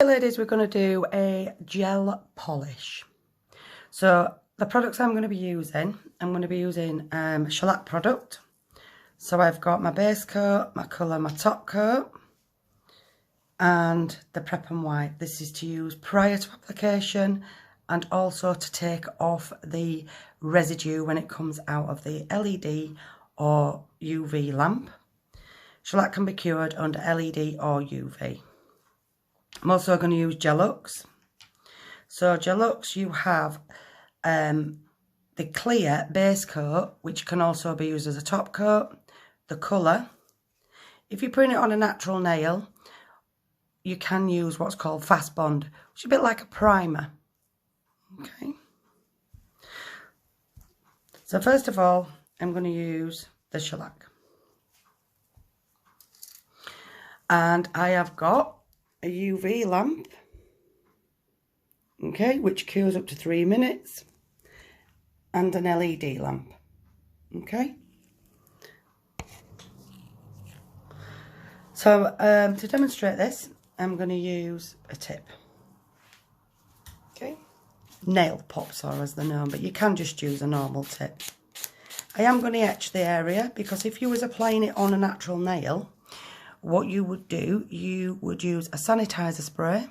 Ladies, we're going to do a gel polish. So the products I'm going to be using, shellac product. So I've got my base coat, my colour, my top coat, and the Prep and Wipe. This is to use prior to application and also to take off the residue when it comes out of the LED or UV lamp. Shellac can be cured under LED or UV. I'm also going to use Gelux. So Gelux, you have the clear base coat, which can also be used as a top coat, the colour. If you're putting it on a natural nail, you can use what's called Fast Bond, which is a bit like a primer. Okay. So first of all, I'm going to use the shellac. And I have got a UV lamp, okay, which cures up to 3 minutes, and an LED lamp, okay. So to demonstrate this, I'm going to use a tip, okay, nail pop saw as they're known, but you can just use a normal tip. I am going to etch the area, because if you was applying it on a natural nail, what you would do, you would use a sanitizer spray.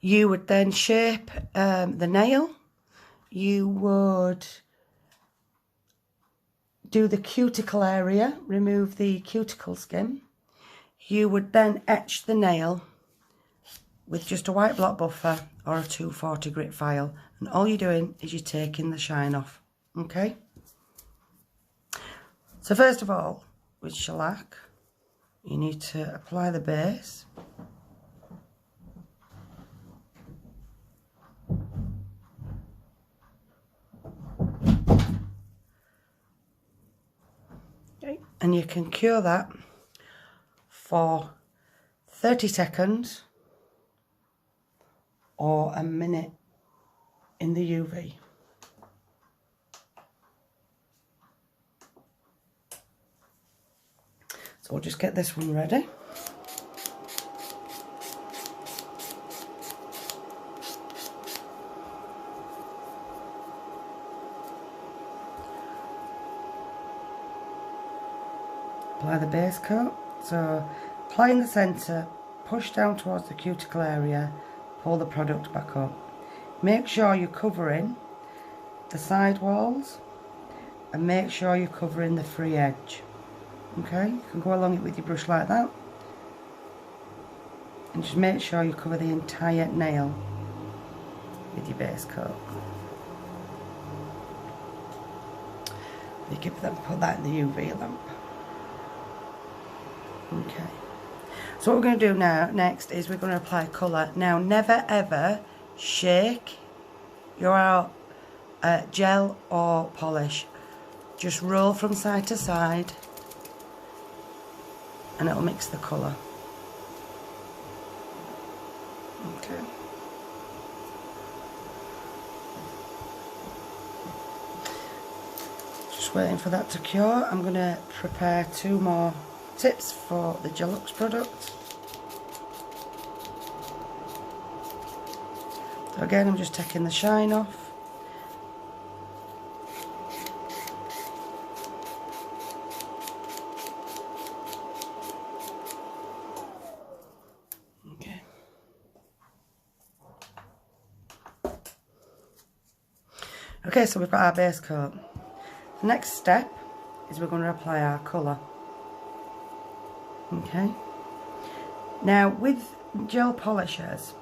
You would then shape the nail. You would do the cuticle area, remove the cuticle skin. You would then etch the nail with just a white block buffer or a 240 grit file. And all you're doing is you're taking the shine off, okay? So first of all, with shellac, you need to apply the base. Okay. And you can cure that for 30 seconds or a minute in the UV. So we'll just get this one ready. Apply the base coat. So apply in the centre, push down towards the cuticle area, pull the product back up. Make sure you're covering the side walls and make sure you're covering the free edge. Okay, you can go along it with your brush like that, and just make sure you cover the entire nail with your base coat. You can then put that in the UV lamp. Okay, so what we're going to do now next is we're going to apply colour. Now never ever shake your gel or polish, just roll from side to side and it'll mix the colour. Okay. Just waiting for that to cure. I'm going to prepare 2 more tips for the Gelux product. So again, I'm just taking the shine off. Okay, so we've got our base coat. The next step is we're going to apply our colour. Okay. Now with gel polishers,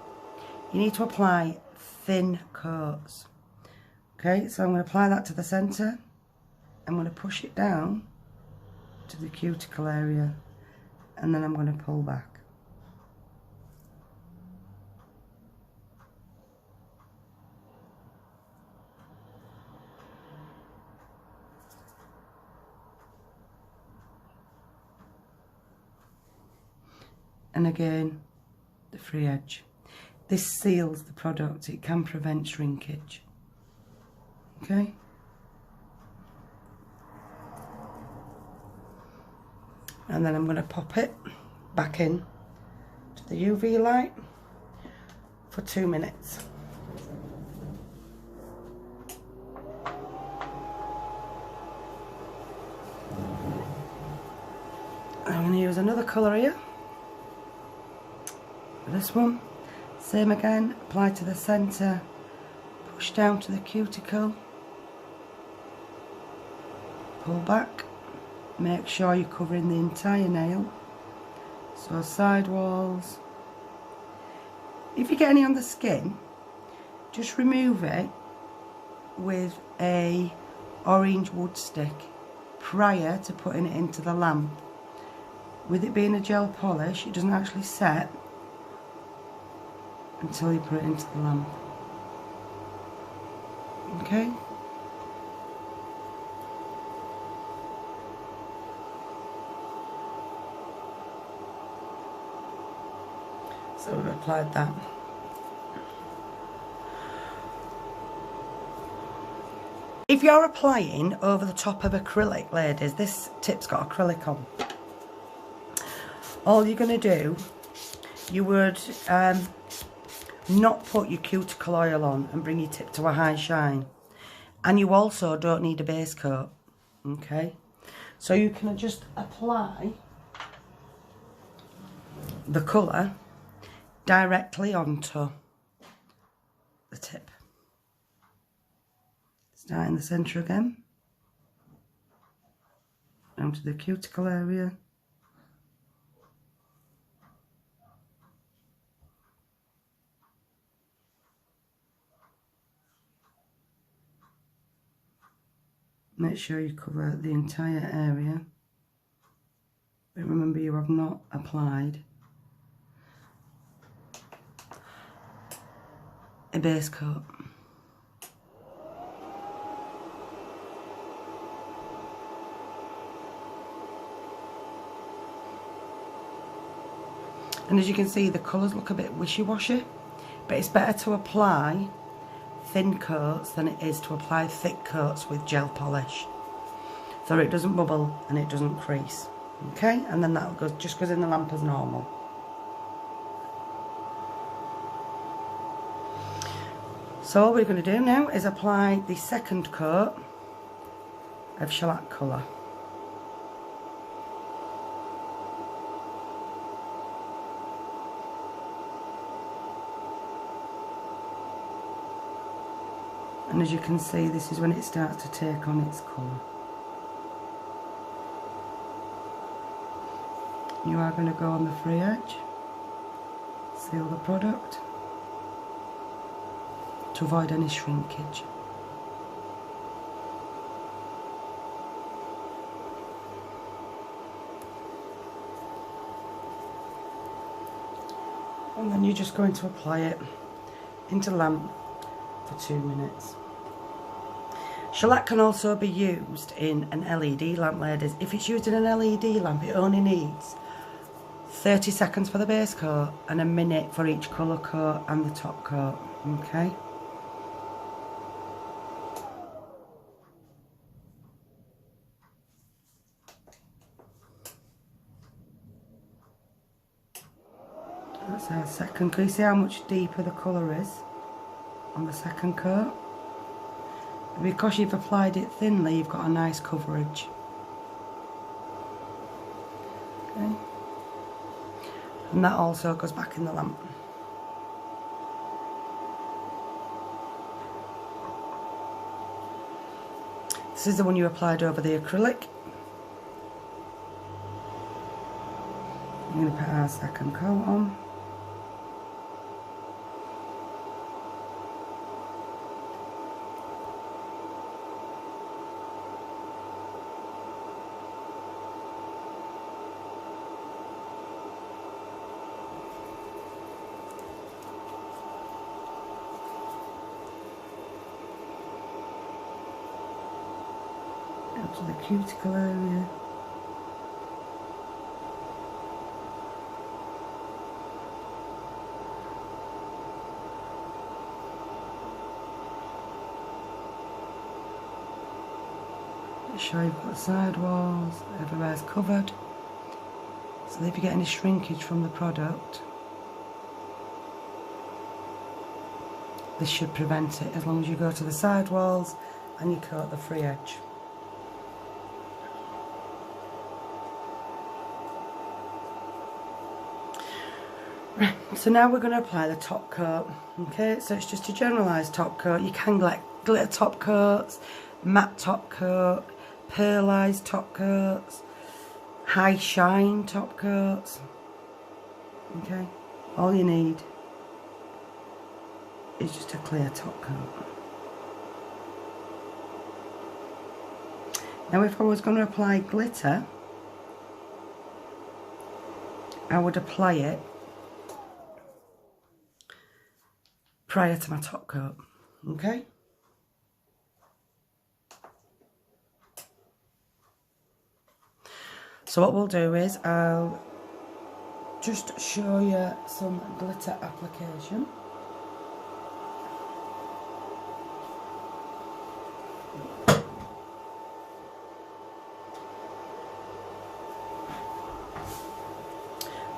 you need to apply thin coats. Okay, so I'm going to apply that to the centre. I'm going to push it down to the cuticle area, and then I'm going to pull back. And again, the free edge. This seals the product, it can prevent shrinkage. Okay? And then I'm going to pop it back in to the UV light for 2 minutes. I'm going to use another colour here. This one, same again, apply to the centre, push down to the cuticle, pull back, make sure you're covering the entire nail, so side walls. If you get any on the skin, just remove it with a orange wood stick prior to putting it into the lamp. With it being a gel polish, it doesn't actually set until you put it into the lamp. Okay? So we've applied that. If you're applying over the top of acrylic, ladies, this tip's got acrylic on. All you're going to do, you would not put your cuticle oil on and bring your tip to a high shine. And you also don't need a base coat, okay? So you can just apply the colour directly onto the tip. Start in the centre again, down to the cuticle area. Make sure you cover the entire area, but remember you have not applied a base coat. And as you can see, the colours look a bit wishy-washy, but it's better to apply thin coats than it is to apply thick coats with gel polish, so it doesn't bubble and it doesn't crease. Okay, and then that just goes in the lamp as normal. So all we're going to do now is apply the second coat of shellac colour. And as you can see, this is when it starts to take on its colour. You are going to go on the free edge, seal the product to avoid any shrinkage. And then you're just going to apply it into lamp for 2 minutes. Shellac can also be used in an LED lamp, ladies. If it's used in an LED lamp, it only needs 30 seconds for the base coat and a minute for each colour coat and the top coat, okay? That's our second. Can you see how much deeper the colour is on the second coat? Because you've applied it thinly, you've got a nice coverage. Okay. And that also goes back in the lamp. This is the one you applied over the acrylic. I'm going to put our second coat on. Up to the cuticle area. Make sure you've got side walls, everywhere's covered, so that if you get any shrinkage from the product, This should prevent it as long as you go to the side walls and you coat the free edge. Right, so now we're going to apply the top coat. Okay, so it's just a generalised top coat. You can get glitter top coats, matte top coat, pearlised top coats, high shine top coats. Okay, all you need is just a clear top coat. Now if I was going to apply glitter, I would apply it prior to my top coat, okay? So what we'll do is I'll just show you some glitter application.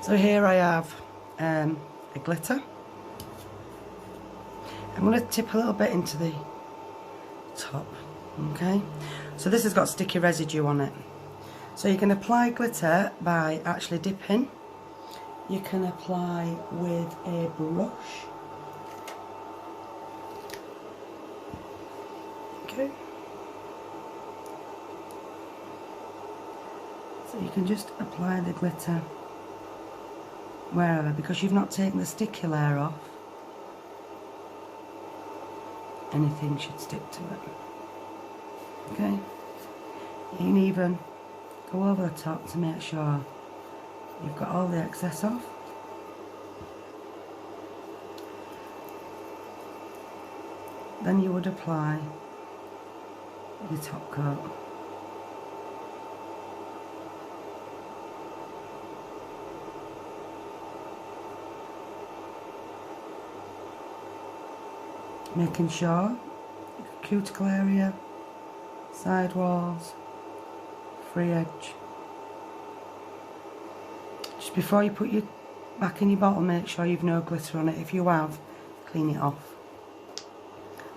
So here I have a glitter. I'm going to tip a little bit into the top, okay? So this has got sticky residue on it. So you can apply glitter by actually dipping. You can apply with a brush. Okay. So you can just apply the glitter wherever, because you've not taken the sticky layer off. Anything should stick to it. Okay. You can even go over the top to make sure you've got all the excess off. Then you would apply your top coat. Making sure cuticle area, side walls, free edge. Just before you put your back in your bottle, make sure you've no glitter on it. If you have, clean it off.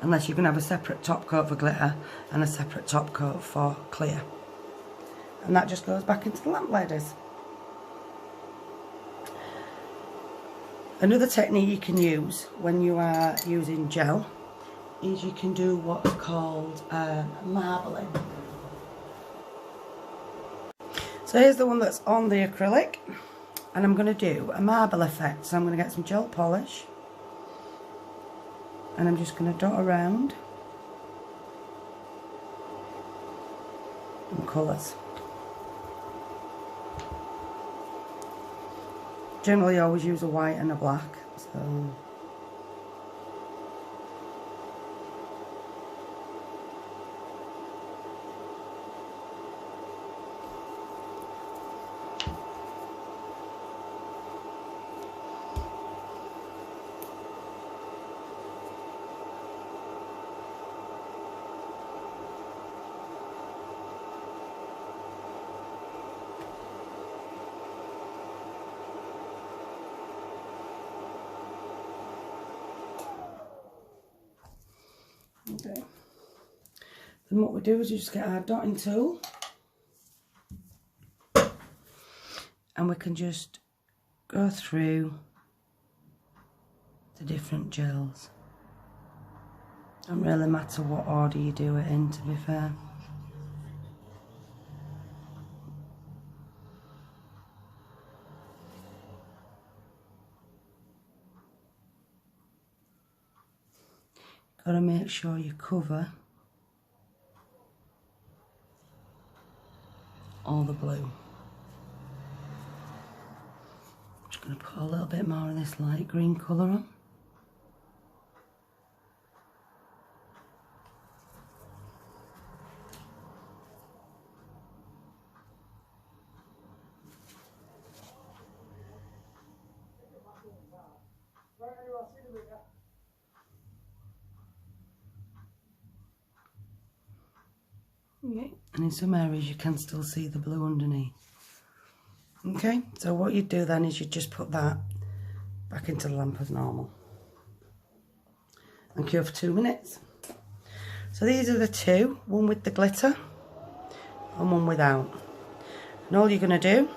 Unless you're going to have a separate top coat for glitter and a separate top coat for clear. And that just goes back into the lamp, ladies. Another technique you can use when you are using gel is you can do what's called marbling. So here's the one that's on the acrylic, and I'm going to do a marble effect. So I'm going to get some gel polish and I'm just going to dot around in colours. Generally I always use a white and a black, so okay. Then what we do is we just get our dotting tool and we can just go through the different gels. Don't really matter what order you do it in, to be fair. Got to make sure you cover all the blue. I'm just going to put a little bit more of this light green colour on. Okay, and in some areas you can still see the blue underneath. Okay, so what you do then is you just put that back into the lamp as normal. and cure for 2 minutes. So these are the two, one with the glitter and one without. And all you're going to do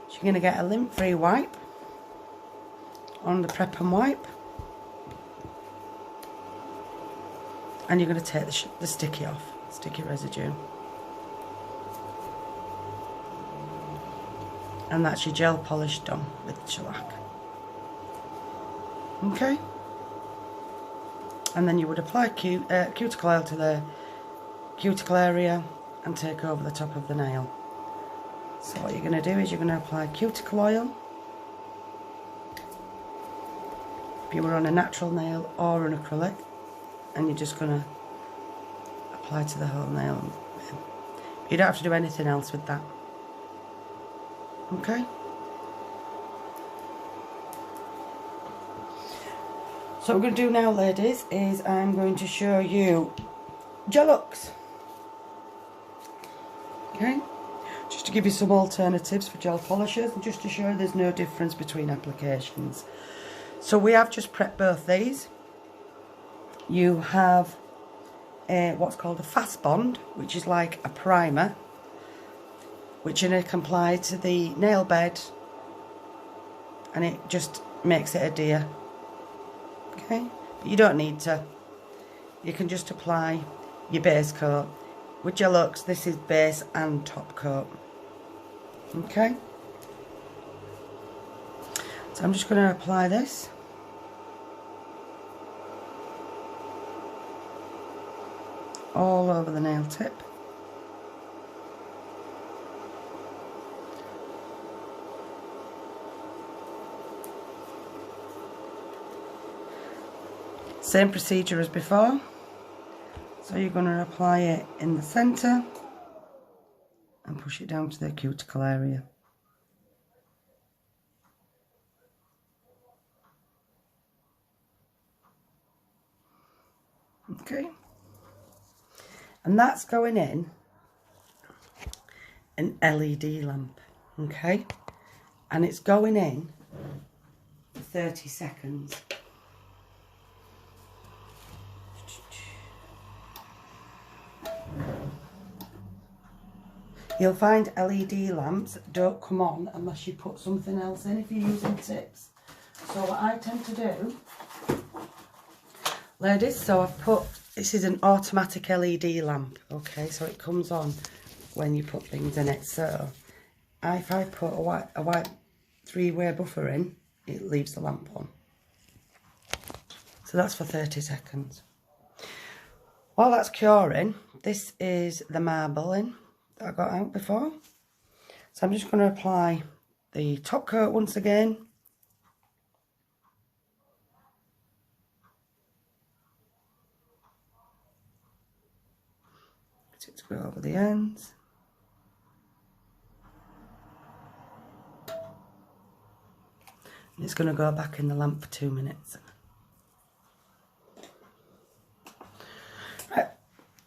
is you're going to get a lint-free wipe on the Prep and Wipe, and you're going to take the sticky off, sticky residue. And that's your gel polish done with shellac. Okay. And then you would apply cuticle oil to the cuticle area and take over the top of the nail. So what you're going to do is you're going to apply cuticle oil. If you were on a natural nail or an acrylic, and you're just going to apply to the whole nail. You don't have to do anything else with that. Okay. So what we're going to do now, ladies, is I'm going to show you Gel-Lux. Okay, just to give you some alternatives for gel polishers and just to show you there's no difference between applications. So we have just prepped both these. You have what's called a fast bond, which is like a primer, which you can apply to the nail bed and it just makes it adhere. Okay, but you don't need to. You can just apply your base coat. With Gel-Lux, this is base and top coat. Okay, so I'm just going to apply this. All over the nail tip. Same procedure as before. So you're going to apply it in the centre and push it down to the cuticle area. Okay. And that's going in an LED lamp. Okay. And it's going in for 30 seconds. You'll find LED lamps don't come on unless you put something else in if you're using tips. So what I tend to do, ladies, so I've put, this is an automatic LED lamp, okay, so it comes on when you put things in it. So if I put a white three-way buffer in, it leaves the lamp on. So that's for 30 seconds. While that's curing, this is the marbling that I got out before. So I'm just going to apply the top coat once again. Get it to go over the ends. And it's going to go back in the lamp for 2 minutes. Right,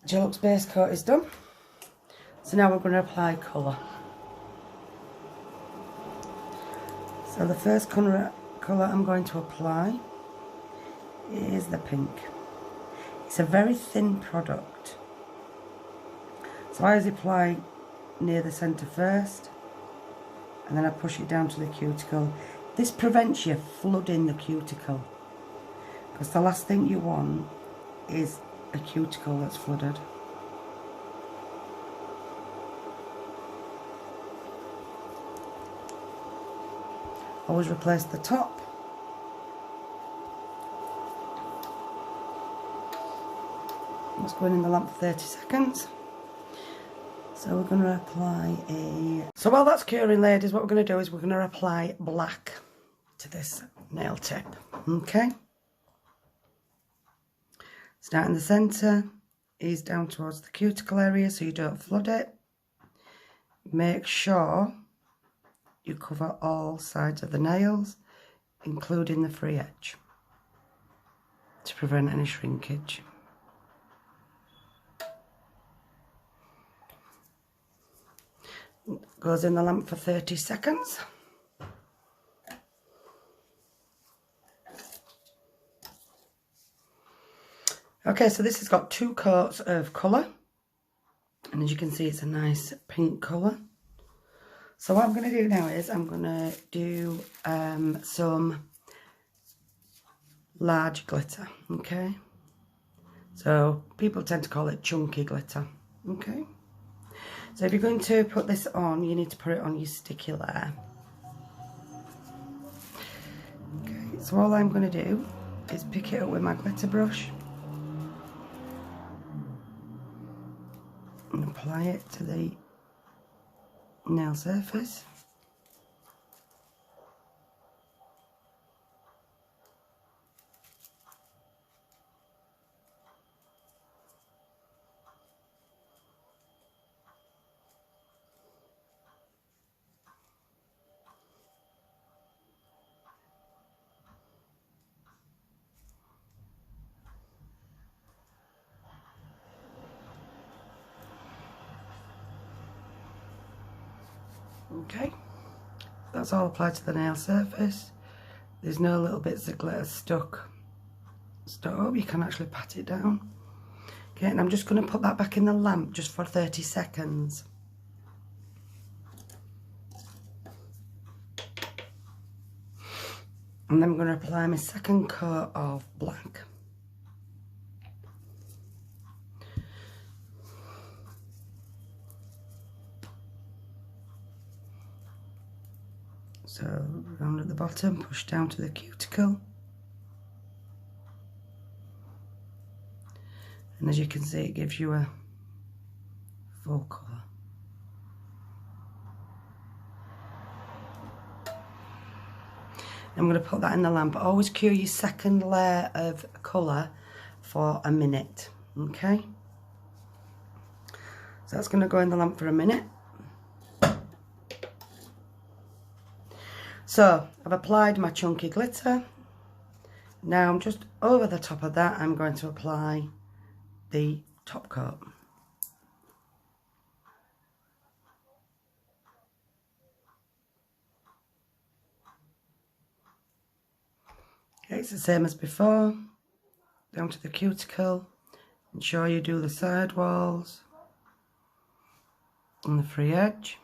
Gel-Lux base coat is done. So now we're going to apply colour. So the first colour I'm going to apply is the pink. It's a very thin product. So I always apply near the centre first, and then I push it down to the cuticle. This prevents you flooding the cuticle, because the last thing you want is a cuticle that's flooded. Always replace the top. It's going in the lamp for 30 seconds. So we're going to apply So while that's curing, ladies, what we're going to do is we're going to apply black to this nail tip. Okay. Start in the centre, ease down towards the cuticle area so you don't flood it. Make sure you cover all sides of the nails, including the free edge, to prevent any shrinkage. Goes in the lamp for 30 seconds. Okay, so this has got 2 coats of colour, and as you can see it's a nice pink colour. So what I'm going to do now is I'm going to do some large glitter, okay? So people tend to call it chunky glitter, okay? So if you're going to put this on, you need to put it on your sticky layer. Okay, so all I'm going to do is pick it up with my glitter brush and apply it to the nail surface. Okay, that's all applied to the nail surface. There's no little bits of glitter stuck up. You can actually pat it down. Okay, and I'm just going to put that back in the lamp just for 30 seconds. And then I'm going to apply my second coat of black. So round at the bottom, push down to the cuticle. And as you can see, it gives you a full colour. I'm going to put that in the lamp. Always cure your second layer of colour for a minute, okay? So that's going to go in the lamp for a minute. So I've applied my chunky glitter. Now I'm just over the top of that, I'm going to apply the top coat. Okay, it's the same as before, down to the cuticle. Ensure you do the side walls and the free edge.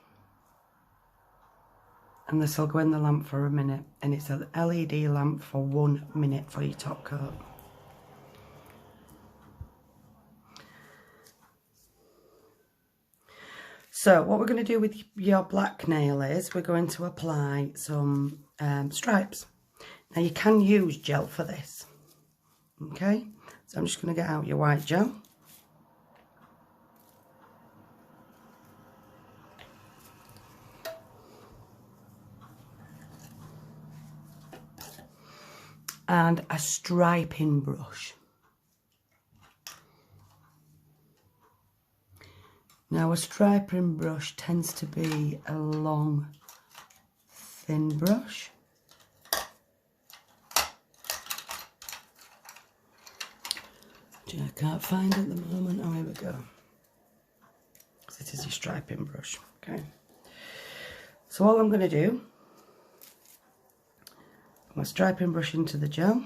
And this will go in the lamp for a minute, and it's an LED lamp for 1 minute for your top coat. So what we're going to do with your black nail is we're going to apply some stripes. Now you can use gel for this, okay? So I'm just going to get out your white gel. And a striping brush. Now a striping brush tends to be a long, thin brush. Which I can't find at the moment. Oh, here we go. It is your striping brush, okay? So all I'm going to do, put my striping brush into the gel.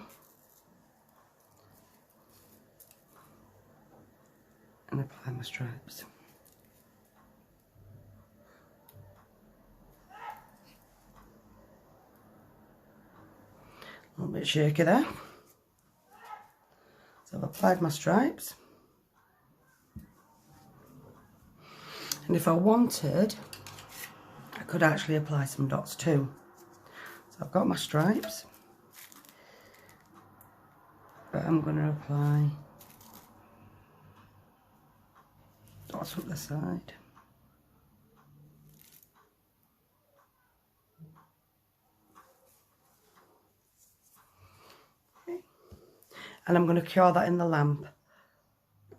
And apply my stripes. A little bit shaky there. So I've applied my stripes. And if I wanted, I could actually apply some dots too. So I've got my stripes, but I'm going to apply dots up the side. Okay. And I'm going to cure that in the lamp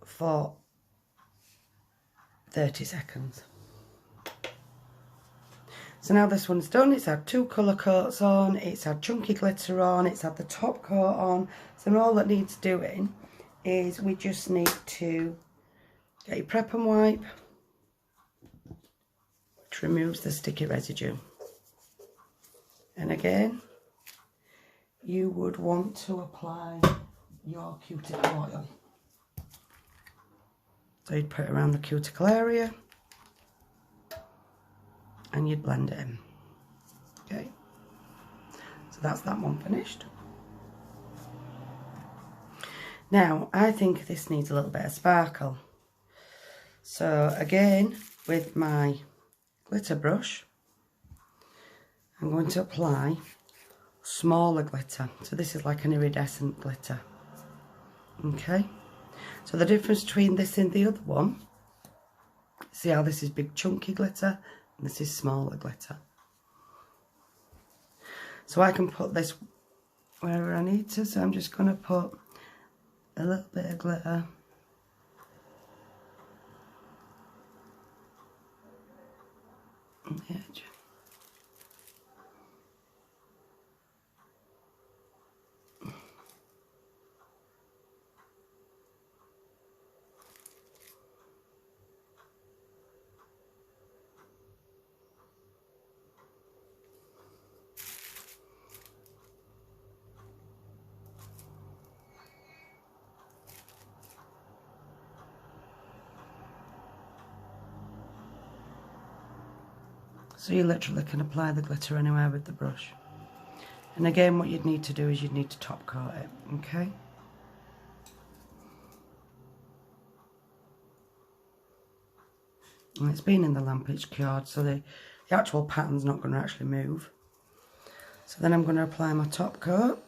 for 30 seconds. So now this one's done. It's had 2 colour coats on, it's had chunky glitter on, it's had the top coat on. So all that needs doing is we just need to get your prep and wipe, which removes the sticky residue. And again, you would want to apply your cuticle oil. So you'd put it around the cuticle area and you'd blend it in. Okay, so that's that one finished. Now I think this needs a little bit of sparkle. So again, with my glitter brush, I'm going to apply smaller glitter. So this is like an iridescent glitter. Okay, so the difference between this and the other one, see how this is big chunky glitter and this is smaller glitter. So I can put this wherever I need to, so I'm just going to put a little bit of glitter on the edge. So you literally can apply the glitter anywhere with the brush. And again, what you'd need to do is you'd need to top coat it, okay? And it's been in the lamp, it's cured, so the actual pattern's not going to actually move. So then I'm going to apply my top coat.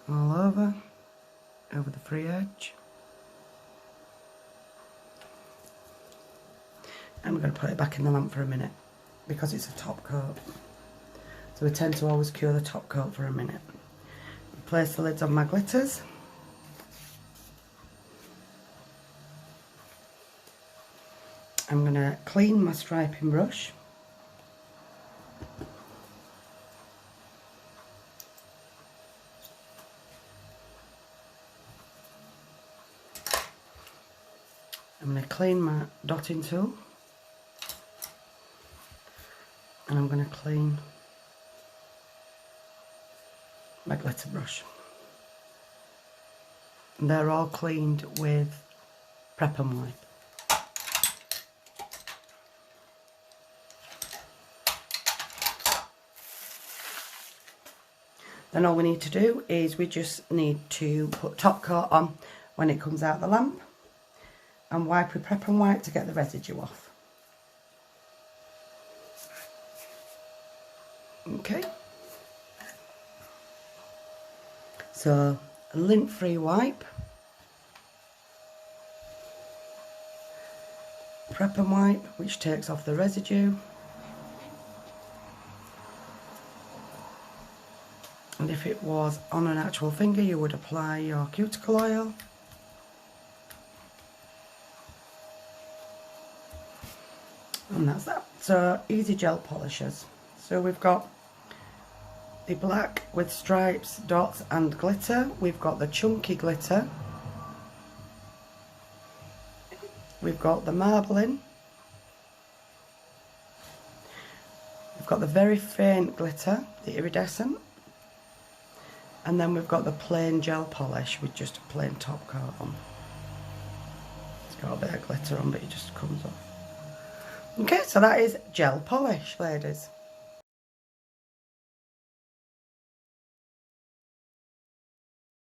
All over the free edge. And we're going to put it back in the lamp for a minute because it's a top coat. So we tend to always cure the top coat for a minute. Place the lids on my glitters. I'm going to clean my striping brush. I'm going to clean my dotting tool. And I'm going to clean my glitter brush. And they're all cleaned with Prep and Wipe. Then all we need to do is we just need to put top coat on when it comes out the lamp and wipe with Prep and Wipe to get the residue off. Okay, so a lint-free wipe, Prep and Wipe, which takes off the residue, and if it was on an actual finger you would apply your cuticle oil. And that's that. So easy gel polishers. So we've got the black with stripes, dots and glitter. We've got the chunky glitter. We've got the marbling. We've got the very faint glitter, the iridescent. And then we've got the plain gel polish with just a plain top coat on. It's got a bit of glitter on, but it just comes off. Okay, so that is gel polish, ladies.